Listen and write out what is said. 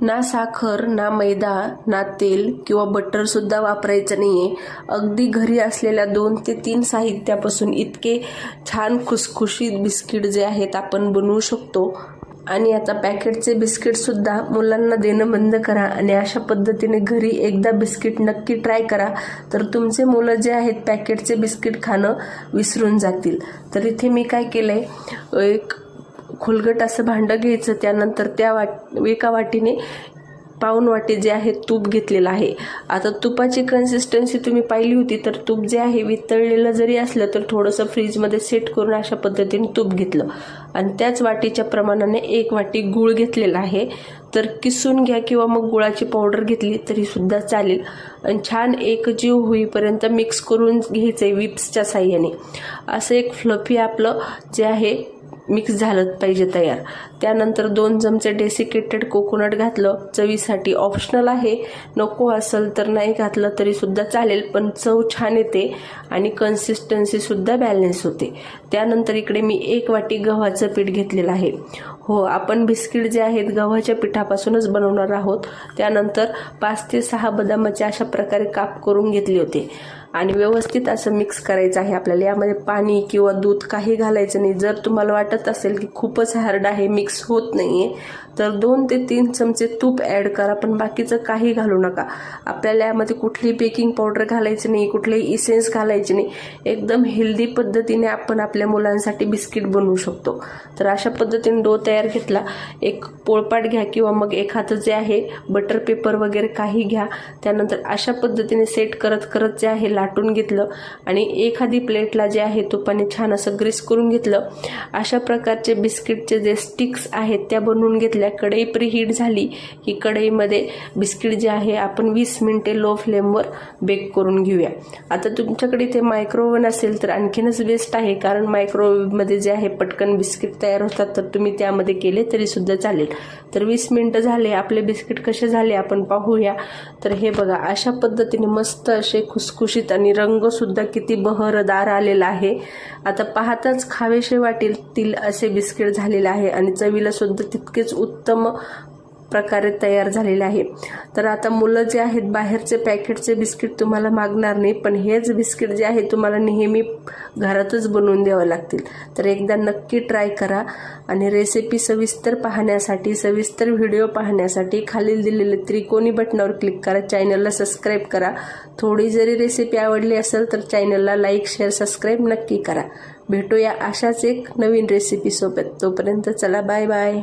ना साखर, ना मैदा, ना तेल किंवा बटर सुद्धा वापरायचं नाहीये. अगदी घरी असलेल्या 2 ते 3 साहित्यापासून इतके छान खुसखुशीत बिस्किट जे आहेत आपण बनवू शकतो. आणि आता पॅकेटचे बिस्किट सुद्धा मुलांना देणं बंद करा आणि अशा पद्धतीने घरी एकदा बिस्किट नक्की ट्राय करा, तर तुमचे मुलं जे आहेत पॅकेटचे बिस्किट खाणं विसरून जातील. तर इथे मी काय केलंय, एक खोलगट असं भांडं घ्यायचं, त्यानंतर एका वाटीने पाऊण वाटी जे आहे तूप घेतलेलं आहे. आता तुपाची कन्सिस्टन्सी तुम्ही पाहिली होती, तर तूप जे आहे वितळलेलं जरी असलं तर थोडंसं फ्रीजमध्ये सेट करून अशा पद्धतीने तूप घेतलं आणि त्याच वाटीच्या प्रमाणाने 1 वाटी गूळ घेतलेला आहे. तर किसून घ्या किंवा मग गुळाची पावडर घेतली तरी सुद्धा चालेल आणि छान एकजीव होईपर्यंत मिक्स करून घ्यायचंय विप्सच्या साह्याने. असं एक फ्लफी आपलं जे आहे मिक्स झालं पाहिजे तयार. त्यानंतर 2 चमचे डेसिकेटेड कोकोनट घातलं. चवीसाठी ऑप्शनल आहे, नको असेल तर नाही घातलं तरी सुद्धा चालेल, पण चव छान येते आणि कन्सिस्टन्सी सुद्धा बॅलन्स होते. त्यानंतर इकडे मी 1 वाटी गव्हाचं पीठ घेतलेलं आहे. हो, आपण बिस्किट जे आहेत गव्हाच्या पिठापासूनच बनवणार आहोत. त्यानंतर 5 ते 6 बदामाचे अशा प्रकारे काप करून घेतले होते आणि व्यवस्थित असं मिक्स करायचं आहे आपल्याला. यामध्ये पाणी किंवा दूध काही घालायचं नाही. जर तुम्हाला वाटत असेल की खूपच हार्ड आहे, मिक्स होत नाहीये, तर 2 ते 3 चमचे तूप ॲड करा, पण बाकीचं काही घालू नका. आपल्याला यामध्ये कुठलीही बेकिंग पावडर घालायची नाही, कुठलेही इसेन्स घालायचे नाही. एकदम हेल्दी पद्धतीने आपण आपल्या मुलांसाठी बिस्किट बनवू शकतो. तर अशा पद्धतीने डो तयार घेतला. एक पोळपाट घ्या किंवा मग एखादं जे आहे बटर पेपर वगैरे काही घ्या. त्यानंतर अशा पद्धतीने सेट करत करत जे आहे लाटून घेतलं आणि एखादी प्लेटला जे आहे तुपाने छान असं ग्रीस करून घेतलं. अशा प्रकारचे बिस्किटचे जे स्टिक्स आहेत त्या बनवून घेतल्या. कढई प्रीहीट झाली की कढईमध्ये बिस्किट जे आहे आपण 20 मिनिटे लो फ्लेमवर बेक करून घेऊया. आता तुमच्याकडे इथे मायक्रोवेव्ह असेल तर आणखीनच बेस्ट आहे, कारण मायक्रोवेव्हमध्ये जे आहे पटकन बिस्किट तयार होतात, तर तुम्ही त्यामध्ये केले तरी सुद्धा चालेल. तर 20 मिनिटं झाले. आपले बिस्किट कसे झाले आपण पाहूया. तर हे बघा, अशा पद्धतीने मस्त असे खुसखुशीत आणि रंग सुद्धा किती बहरदार आलेला आहे. आता पाहताच खावेसे वाटेल असे बिस्किट झालेले आहे आणि चवीला सुद्धा तितकेच उत्तम प्रकारे तयार झालेले आहे. तर आता मुलं जे आहेत बाहेरचे पॅकेटचे बिस्किट तुम्हाला मागणार नाही, पण हेच बिस्किट जे आहे तुम्हाला नेहमी घरातच बनवून द्यावं लागतील. तर एकदा नक्की ट्राय करा आणि रेसिपी सविस्तर पाहण्यासाठी, सविस्तर व्हिडिओ पाहण्यासाठी खालील दिलेले त्रिकोणी बटनावर क्लिक करा. चॅनलला सबस्क्राईब करा. थोडी जरी रेसिपी आवडली असेल तर चॅनलला लाईक, शेअर, सबस्क्राईब नक्की करा. भेटूया अशाच एक नवीन रेसिपी सोबत. तोपर्यंत चला, बाय बाय.